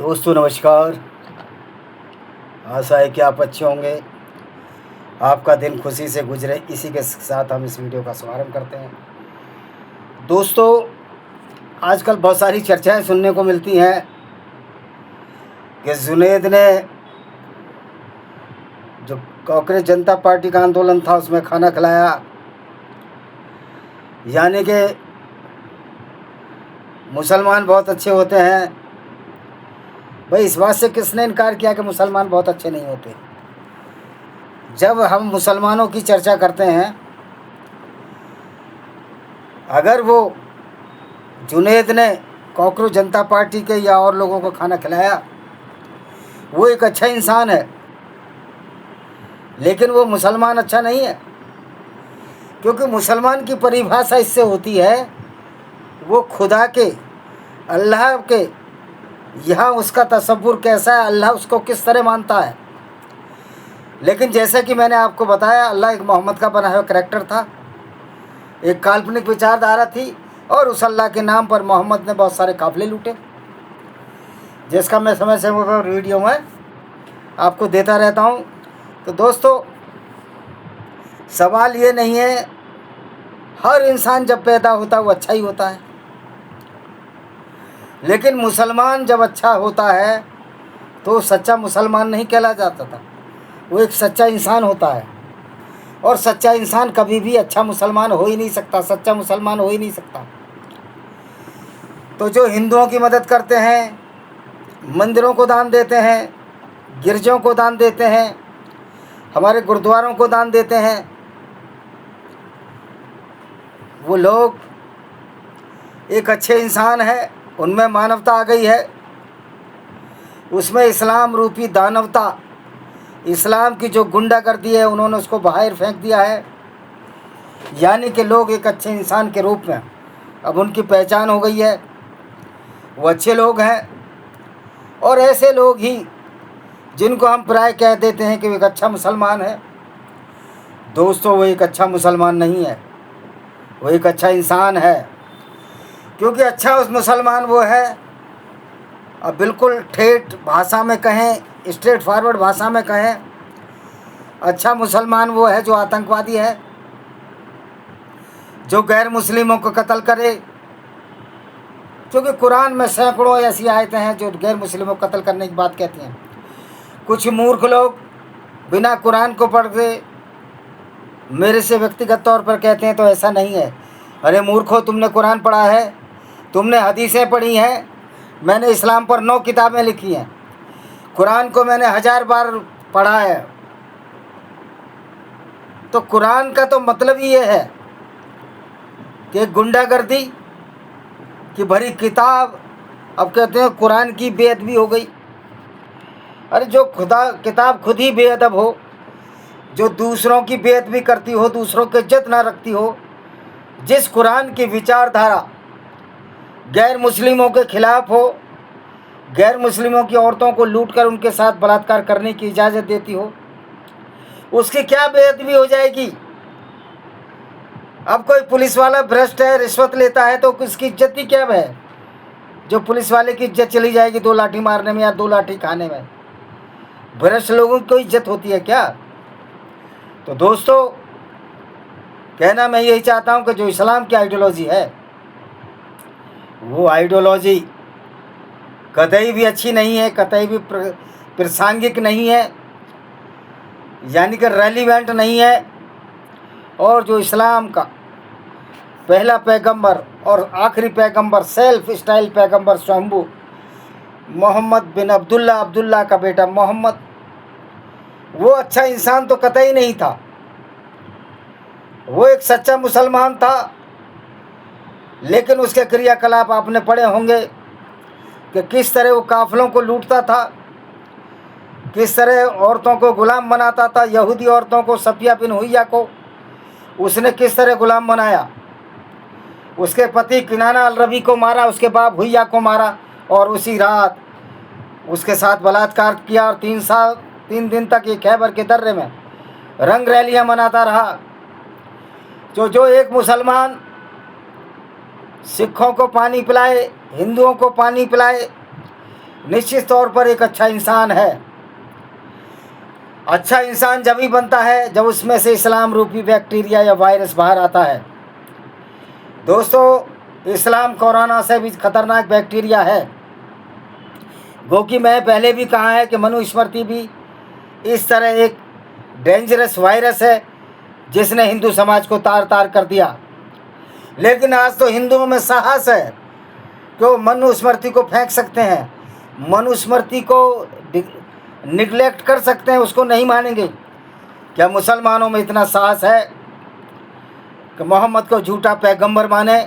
दोस्तों नमस्कार। आशा है कि आप अच्छे होंगे, आपका दिन खुशी से गुजरे। इसी के साथ हम इस वीडियो का शुभारंभ करते हैं। दोस्तों, आजकल बहुत सारी चर्चाएं सुनने को मिलती हैं कि जुनैद ने जो कांग्रेस जनता पार्टी का आंदोलन था उसमें खाना खिलाया, यानी कि मुसलमान बहुत अच्छे होते हैं। भाई, इस बात से किसने इनकार किया कि मुसलमान बहुत अच्छे नहीं होते? जब हम मुसलमानों की चर्चा करते हैं, अगर वो जुनैद ने कांग्रेस जनता पार्टी के या और लोगों को खाना खिलाया, वो एक अच्छा इंसान है, लेकिन वो मुसलमान अच्छा नहीं है। क्योंकि मुसलमान की परिभाषा इससे होती है, वो खुदा के, अल्लाह के, यहाँ उसका तसव्वुर कैसा है, अल्लाह उसको किस तरह मानता है। लेकिन जैसा कि मैंने आपको बताया, अल्लाह एक मोहम्मद का बना हुआ करैक्टर था, एक काल्पनिक विचारधारा थी, और उस अल्लाह के नाम पर मोहम्मद ने बहुत सारे काफिले लूटे, जिसका मैं समय से वीडियो में आपको देता रहता हूँ। तो दोस्तों, सवाल ये नहीं है, हर इंसान जब पैदा होता है वो अच्छा ही होता है, लेकिन मुसलमान जब अच्छा होता है तो सच्चा मुसलमान नहीं कहला जाता था, वो एक सच्चा इंसान होता है। और सच्चा इंसान कभी भी अच्छा मुसलमान हो ही नहीं सकता, सच्चा मुसलमान हो ही नहीं सकता। तो जो हिंदुओं की मदद करते हैं, मंदिरों को दान देते हैं, गिरजों को दान देते हैं, हमारे गुरुद्वारों को दान देते हैं, वो लोग एक अच्छे इंसान हैं, उनमें मानवता आ गई है, उसमें इस्लाम रूपी दानवता, इस्लाम की जो गुंडागर्दी है उन्होंने उसको बाहर फेंक दिया है। यानी कि लोग एक अच्छे इंसान के रूप में अब उनकी पहचान हो गई है, वो अच्छे लोग हैं। और ऐसे लोग ही जिनको हम प्राय कह देते हैं कि वो एक अच्छा मुसलमान है, दोस्तों वो एक अच्छा मुसलमान नहीं है, वो एक अच्छा इंसान है। क्योंकि अच्छा उस मुसलमान वो है, अब बिल्कुल ठेठ भाषा में कहें, स्ट्रेट फॉरवर्ड भाषा में कहें, अच्छा मुसलमान वो है जो आतंकवादी है, जो गैर मुस्लिमों को कत्ल करे। क्योंकि कुरान में सैकड़ों ऐसी आयतें हैं जो गैर मुस्लिमों को कत्ल करने की बात कहती हैं। कुछ मूर्ख लोग बिना कुरान को पढ़ते मेरे से व्यक्तिगत तौर पर कहते हैं तो ऐसा नहीं है। अरे मूर्खो, तुमने कुरान पढ़ा है, तुमने हदीसें पढ़ी हैं, मैंने इस्लाम पर 9 किताबें लिखी हैं, कुरान को मैंने 1000 बार पढ़ा है। तो कुरान का तो मतलब ही ये है कि गुंडागर्दी की भरी किताब, अब कहते हैं कुरान की बेअदबी हो गई। अरे जो खुदा किताब खुद ही बेअदब हो, जो दूसरों की बेअदबी करती हो, दूसरों की इज्जत ना रखती हो, जिस कुरान की विचारधारा गैर मुस्लिमों के खिलाफ हो, गैर मुस्लिमों की औरतों को लूटकर उनके साथ बलात्कार करने की इजाज़त देती हो, उसकी क्या बेअदबी हो जाएगी? अब कोई पुलिस वाला भ्रष्ट है, रिश्वत लेता है, तो उसकी इज्जत ही क्या है? जो पुलिस वाले की इज्जत चली जाएगी 2 लाठी मारने में या 2 लाठी खाने में? भ्रष्ट लोगों की कोई इज्जत होती है क्या? तो दोस्तों, कहना मैं यही चाहता हूं कि जो इस्लाम की आइडियोलॉजी है, वो आइडियोलॉजी कतई भी अच्छी नहीं है, कतई भी प्रासंगिक नहीं है, यानी कि रेलिवेंट नहीं है। और जो इस्लाम का पहला पैगंबर और आखिरी पैगंबर, सेल्फ स्टाइल पैगंबर स्वयंभू मोहम्मद बिन अब्दुल्ला का बेटा मोहम्मद, वो अच्छा इंसान तो कतई नहीं था, वो एक सच्चा मुसलमान था। लेकिन उसके क्रियाकलाप आपने पढ़े होंगे कि किस तरह वो काफिलों को लूटता था, किस तरह औरतों को गुलाम बनाता था। यहूदी औरतों को, सफिया बिन हुय्या को उसने किस तरह गुलाम बनाया। उसके पति किनाना अल रबी को मारा, उसके बाप हुय्या को मारा, और उसी रात उसके साथ बलात्कार किया। और 3 दिन तक ये खैबर के दर्रे में रंग रैलियां मनाता रहा। जो एक मुसलमान सिखों को पानी पिलाए, हिंदुओं को पानी पिलाए, निश्चित तौर पर एक अच्छा इंसान है। अच्छा इंसान जब ही बनता है जब उसमें से इस्लाम रूपी बैक्टीरिया या वायरस बाहर आता है। दोस्तों, इस्लाम कोरोना से भी खतरनाक बैक्टीरिया है, क्योंकि मैं पहले भी कहा है कि मनुस्मृति भी इस तरह एक डेंजरस वायरस है जिसने हिंदू समाज को तार तार कर दिया। लेकिन आज तो हिंदुओं में साहस है कि वो मनुस्मृति को फेंक सकते हैं, मनुस्मृति को निगलेक्ट कर सकते हैं, उसको नहीं मानेंगे। क्या मुसलमानों में इतना साहस है कि मोहम्मद को झूठा पैगंबर माने,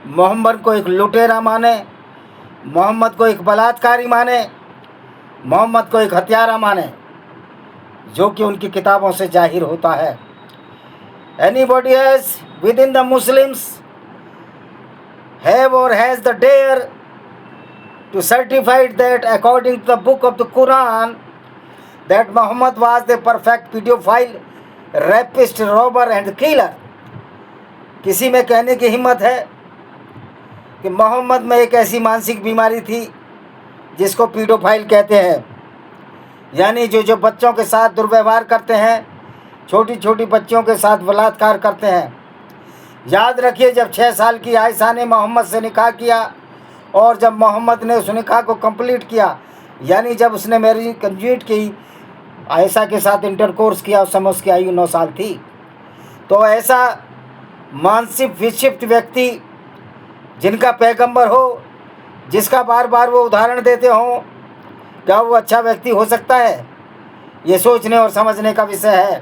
मोहम्मद को एक लुटेरा माने, मोहम्मद को एक बलात्कारी माने, मोहम्मद को एक हत्यारा माने, जो कि उनकी किताबों से जाहिर होता है। Anybody else within the Muslims have or has the dare to certify that according to the book of the Quran that Muhammad was the perfect pedophile, rapist, robber and killer? किसी में कहने की हिम्मत है कि मोहम्मद में एक ऐसी मानसिक बीमारी थी जिसको पीडोफाइल कहते हैं, यानी जो बच्चों के साथ दुर्व्यवहार करते हैं, छोटी छोटी बच्चियों के साथ बलात्कार करते हैं। याद रखिए, जब 6 साल की आयशा ने मोहम्मद से निकाह किया और जब मोहम्मद ने उस निकाह को कंप्लीट किया, यानी जब उसने मैरिज कंप्लीट की, आयशा के साथ इंटरकोर्स किया, उस समय उसकी आयु 9 साल थी। तो ऐसा मानसिक विक्षिप्त व्यक्ति जिनका पैगंबर हो, जिसका बार बार वो उदाहरण देते हों, क्या वो अच्छा व्यक्ति हो सकता है? ये सोचने और समझने का विषय है।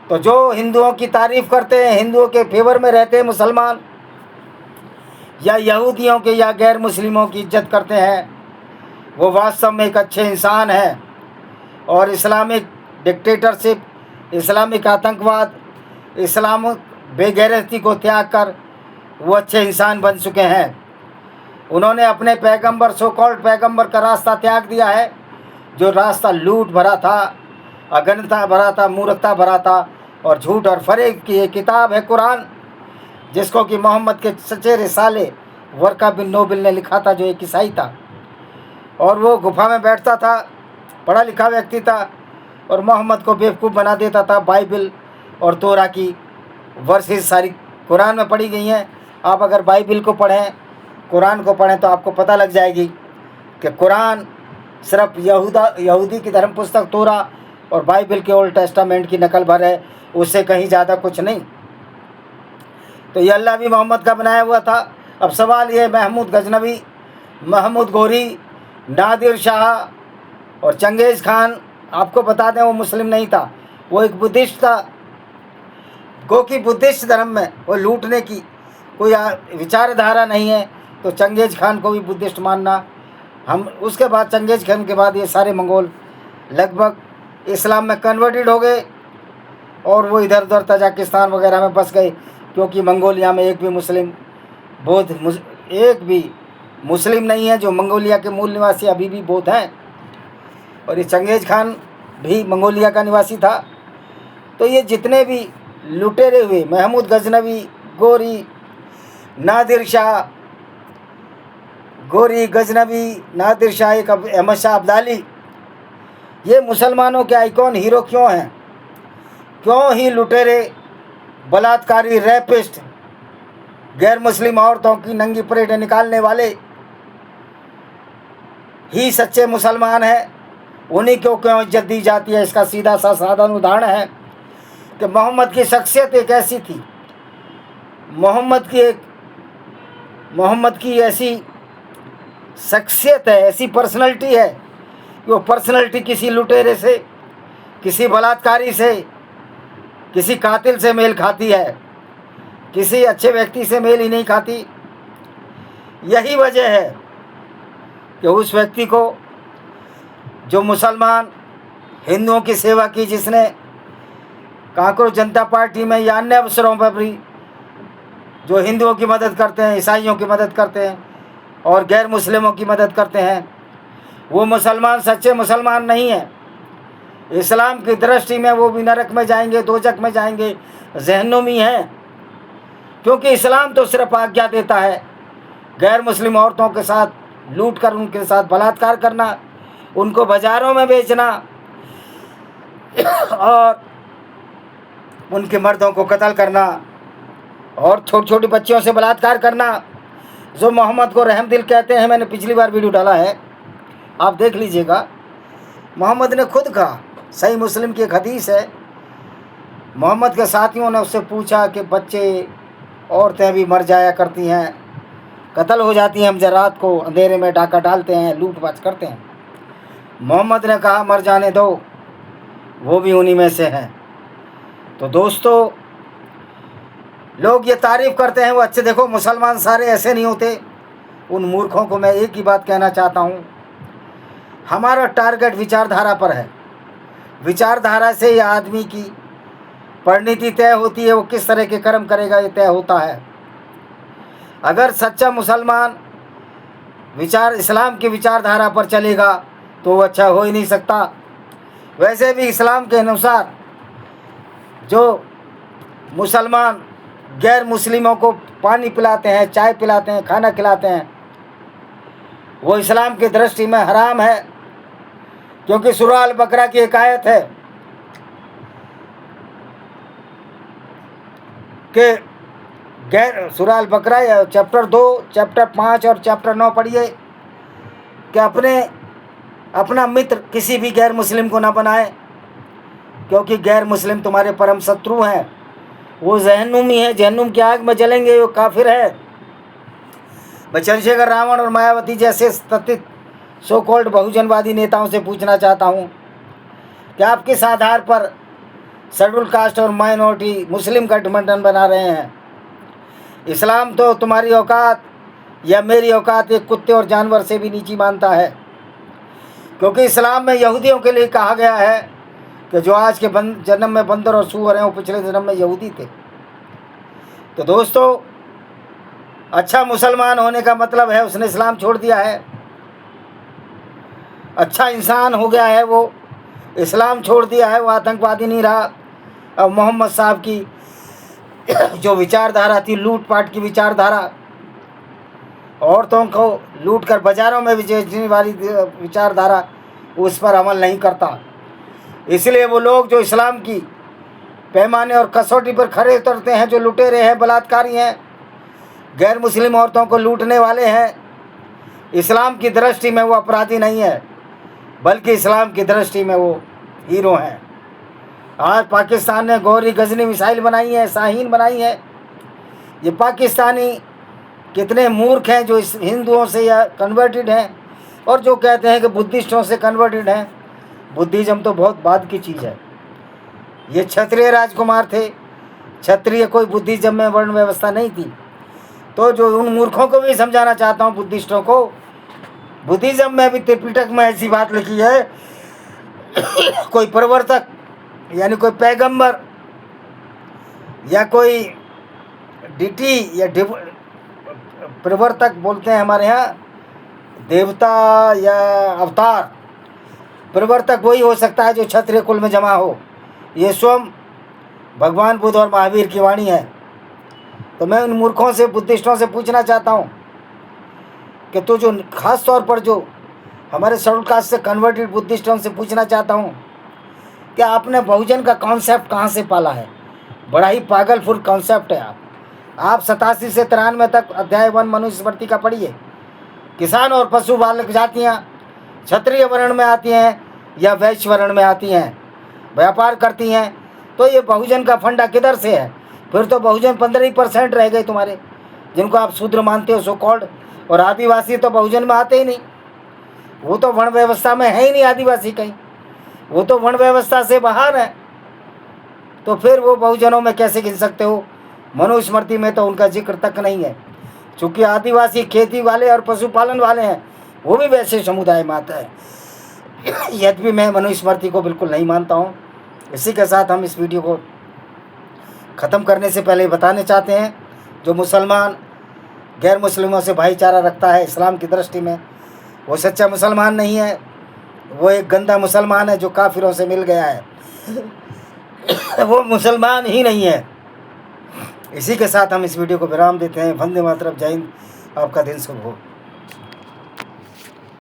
तो जो हिंदुओं की तारीफ़ करते हैं, हिंदुओं के फेवर में रहते हैं मुसलमान, या यहूदियों के या गैर मुस्लिमों की इज्जत करते हैं, वो वास्तव में एक अच्छे इंसान हैं। और इस्लामिक डिक्टेटरशिप, इस्लामिक आतंकवाद, इस्लामिक बेगैरती को त्याग कर वो अच्छे इंसान बन चुके हैं। उन्होंने अपने पैगंबर, सो कॉल्ड पैगंबर का रास्ता त्याग दिया है, जो रास्ता लूट भरा था, अगनता भरा था, मूर्खता भरा था और झूठ और फरेब की एक किताब है कुरान, जिसको कि मोहम्मद के सच्चे रिसाले वर्का बिन नोबिल ने लिखा था, जो एक ईसाई था और वो गुफा में बैठता था, पढ़ा लिखा व्यक्ति था और मोहम्मद को बेवकूफ़ बना देता था। बाइबल और तोरा की वर्सेस सारी कुरान में पढ़ी गई हैं। आप अगर बाइबल को पढ़ें, कुरान को पढ़ें, तो आपको पता लग जाएगी कि कुरान सिर्फ यहूदी की धर्म पुस्तक तोरा और बाइबल के ओल्ड टेस्टामेंट की नकल भर है, उससे कहीं ज़्यादा कुछ नहीं। तो ये अल्लाह भी मोहम्मद का बनाया हुआ था। अब सवाल ये, महमूद गजनवी, महमूद गोरी, नादिर शाह और चंगेज़ खान, आपको बता दें वो मुस्लिम नहीं था, वो एक बुद्धिस्ट था। क्योंकि बुद्धिस्ट धर्म में वो लूटने की कोई विचारधारा नहीं है, तो चंगेज़ खान को भी बुद्धिस्ट मानना। हम उसके बाद चंगेज़ खान के बाद ये सारे मंगोल लगभग इस्लाम में कन्वर्टेड हो गए और वो इधर उधर तजाकिस्तान वगैरह में बस गए, क्योंकि मंगोलिया में एक भी मुस्लिम नहीं है। जो मंगोलिया के मूल निवासी अभी भी बौद्ध हैं, और ये चंगेज़ खान भी मंगोलिया का निवासी था। तो ये जितने भी लुटेरे हुए, महमूद गजनवी, गोरी, नादिर शाह, गोरी, गजनवी, नादिर शाह, एक अहमद शाह अब्दाली, ये मुसलमानों के आइकॉन हीरो क्यों हैं? क्यों ही लुटेरे, बलात्कारी, रैपिस्ट, गैर मुस्लिम औरतों की नंगी परेडें निकालने वाले ही सच्चे मुसलमान हैं? उन्हीं को क्यों इज्जत दी जाती है? इसका सीधा सा साधारण उदाहरण है कि मोहम्मद की शख्सियत एक ऐसी थी, मोहम्मद की ऐसी शख्सियत है, ऐसी पर्सनैलिटी है कि वो पर्सनैलिटी किसी लुटेरे से, किसी बलात्कारी से, किसी कातिल से मेल खाती है, किसी अच्छे व्यक्ति से मेल ही नहीं खाती। यही वजह है कि उस व्यक्ति को, जो मुसलमान हिंदुओं की सेवा की, जिसने कांग्रेस जनता पार्टी में या अन्य अवसरों पर भी जो हिंदुओं की मदद करते हैं, ईसाइयों की मदद करते हैं और गैर मुस्लिमों की मदद करते हैं, वो मुसलमान सच्चे मुसलमान नहीं है। इस्लाम की दृष्टि में वो भी नरक में जाएंगे, दोजख में जाएंगे, जहन्नुमी हैं। क्योंकि इस्लाम तो सिर्फ आज्ञा देता है गैर मुस्लिम औरतों के साथ लूट कर उनके साथ बलात्कार करना, उनको बाज़ारों में बेचना और उनके मर्दों को कत्ल करना और छोटी छोटी बच्चियों से बलात्कार करना, जो मोहम्मद को रहमदिल कहते हैं। मैंने पिछली बार वीडियो डाला है, आप देख लीजिएगा। मोहम्मद ने खुद कहा, सही मुस्लिम की एक हदीस है, मोहम्मद के साथियों ने उससे पूछा कि बच्चे औरतें भी मर जाया करती हैं, कत्ल हो जाती हैं, हम जब रात को अंधेरे में डाका डालते हैं, लूट पाट करते हैं। मोहम्मद ने कहा मर जाने दो, वो भी उन्हीं में से हैं। तो दोस्तों, लोग ये तारीफ़ करते हैं वो अच्छे। देखो, मुसलमान सारे ऐसे नहीं होते। उन मूर्खों को मैं एक ही बात कहना चाहता हूँ, हमारा टारगेट विचारधारा पर है। विचारधारा से ये आदमी की परिणति तय होती है, वो किस तरह के कर्म करेगा ये तय होता है। अगर सच्चा मुसलमान इस्लाम की विचारधारा पर चलेगा तो वो अच्छा हो ही नहीं सकता। वैसे भी इस्लाम के अनुसार जो मुसलमान गैर मुस्लिमों को पानी पिलाते हैं, चाय पिलाते हैं, खाना खिलाते हैं, वो इस्लाम की दृष्टि में हराम है। क्योंकि सूरह अल बकरा की एक आयत है कि सूरह अल बकरा चैप्टर 2, चैप्टर 5 और चैप्टर 9 पढ़िए कि अपना मित्र किसी भी गैर मुस्लिम को ना बनाए, क्योंकि गैर मुस्लिम तुम्हारे परम शत्रु हैं। वो जहन्नुमी है, जहन्नुम की आग में जलेंगे, वो काफिर है। मैं चंद्रशेखर, रावण और मायावती जैसे तथित सो कॉल्ड बहुजनवादी नेताओं से पूछना चाहता हूँ कि आप किस आधार पर शेड्यूल कास्ट और माइनॉरिटी मुस्लिम गठबंधन बना रहे हैं। इस्लाम तो तुम्हारी औकात या मेरी औकात एक कुत्ते और जानवर से भी नीची मानता है, क्योंकि इस्लाम में यहूदियों के लिए कहा गया है कि जो आज के जन्म में बंदर और सूअर हैं वो पिछले जन्म में यहूदी थे। तो दोस्तों, अच्छा मुसलमान होने का मतलब है उसने इस्लाम छोड़ दिया है, अच्छा इंसान हो गया है, वो इस्लाम छोड़ दिया है, वो आतंकवादी नहीं रहा। अब मोहम्मद साहब की जो विचारधारा थी, लूट पाट की विचारधारा, औरतों को लूट कर बाज़ारों में बेचने वाली विचारधारा, उस पर अमल नहीं करता। इसलिए वो लोग जो इस्लाम की पैमाने और कसौटी पर खड़े उतरते हैं, जो लुटेरे हैं, बलात्कारी हैं, गैर मुस्लिम औरतों को लूटने वाले हैं, इस्लाम की दृष्टि में वो अपराधी नहीं है, बल्कि इस्लाम की दृष्टि में वो हीरो हैं। आज पाकिस्तान ने गौरी गजनी मिसाइल बनाई है, शाहीन बनाई है। ये पाकिस्तानी कितने मूर्ख हैं जो इस हिंदुओं से या कन्वर्टेड हैं और जो कहते हैं कि बुद्धिस्टों से कन्वर्टेड हैं। बुद्धिज़्म तो बहुत बाद की चीज़ है। ये क्षत्रिय राजकुमार थे, क्षत्रिय कोई बुद्धिज़्म में वर्ण व्यवस्था नहीं थी। तो जो उन मूर्खों को भी समझाना चाहता हूँ, बुद्धिस्टों को, बुद्धिज़्म में भी त्रिपिटक में ऐसी बात लिखी है, कोई प्रवर्तक यानी कोई पैगंबर या कोई डिटी या प्रवर्तक बोलते हैं हमारे यहाँ, देवता या अवतार, प्रवर्तक वही हो सकता है जो क्षत्रिय कुल में जमा हो। ये स्वयं भगवान बुद्ध और महावीर की वाणी है। तो मैं उन मूर्खों से, बुद्धिस्टों से पूछना चाहता हूँ कि तो जो ख़ास तौर पर जो हमारे शेड्यूल कास्ट से कन्वर्टेड बुद्धिस्टों से पूछना चाहता हूँ कि आपने बहुजन का कॉन्सेप्ट कहाँ से पाला है। बड़ा ही पागलफुल कॉन्सेप्ट है। आप 87 से 93 तक अध्याय 1 मनुस्मृति का पढ़िए। किसान और पशु पालक जातियाँ क्षत्रिय वर्ण में आती हैं या वैश्य वर्ण में आती हैं, व्यापार करती हैं, तो ये बहुजन का फंडा किधर से है? फिर तो बहुजन 15% रह गए तुम्हारे, जिनको आप शूद्र मानते हो सो कॉल्ड। और आदिवासी तो बहुजन में आते ही नहीं, वो तो वर्ण व्यवस्था में है ही नहीं। आदिवासी कहीं, वो तो वर्ण व्यवस्था से बाहर है। तो फिर वो बहुजनों में कैसे गिन सकते हो? मनुस्मृति में तो उनका जिक्र तक नहीं है। चूँकि आदिवासी खेती वाले और पशुपालन वाले हैं, वो भी वैसे समुदाय में आता है। यद्यपि मैं मनुस्मृति को बिल्कुल नहीं मानता हूँ। इसी के साथ हम इस वीडियो को ख़त्म करने से पहले बताने चाहते हैं, जो मुसलमान गैर मुस्लिमों से भाईचारा रखता है इस्लाम की दृष्टि में, वो सच्चा मुसलमान नहीं है, वो एक गंदा मुसलमान है जो काफिरों से मिल गया है। वो मुसलमान ही नहीं है। इसी के साथ हम इस वीडियो को विराम देते हैं। वंदे मातरम, जय हिंद, आपका दिन शुभ हो।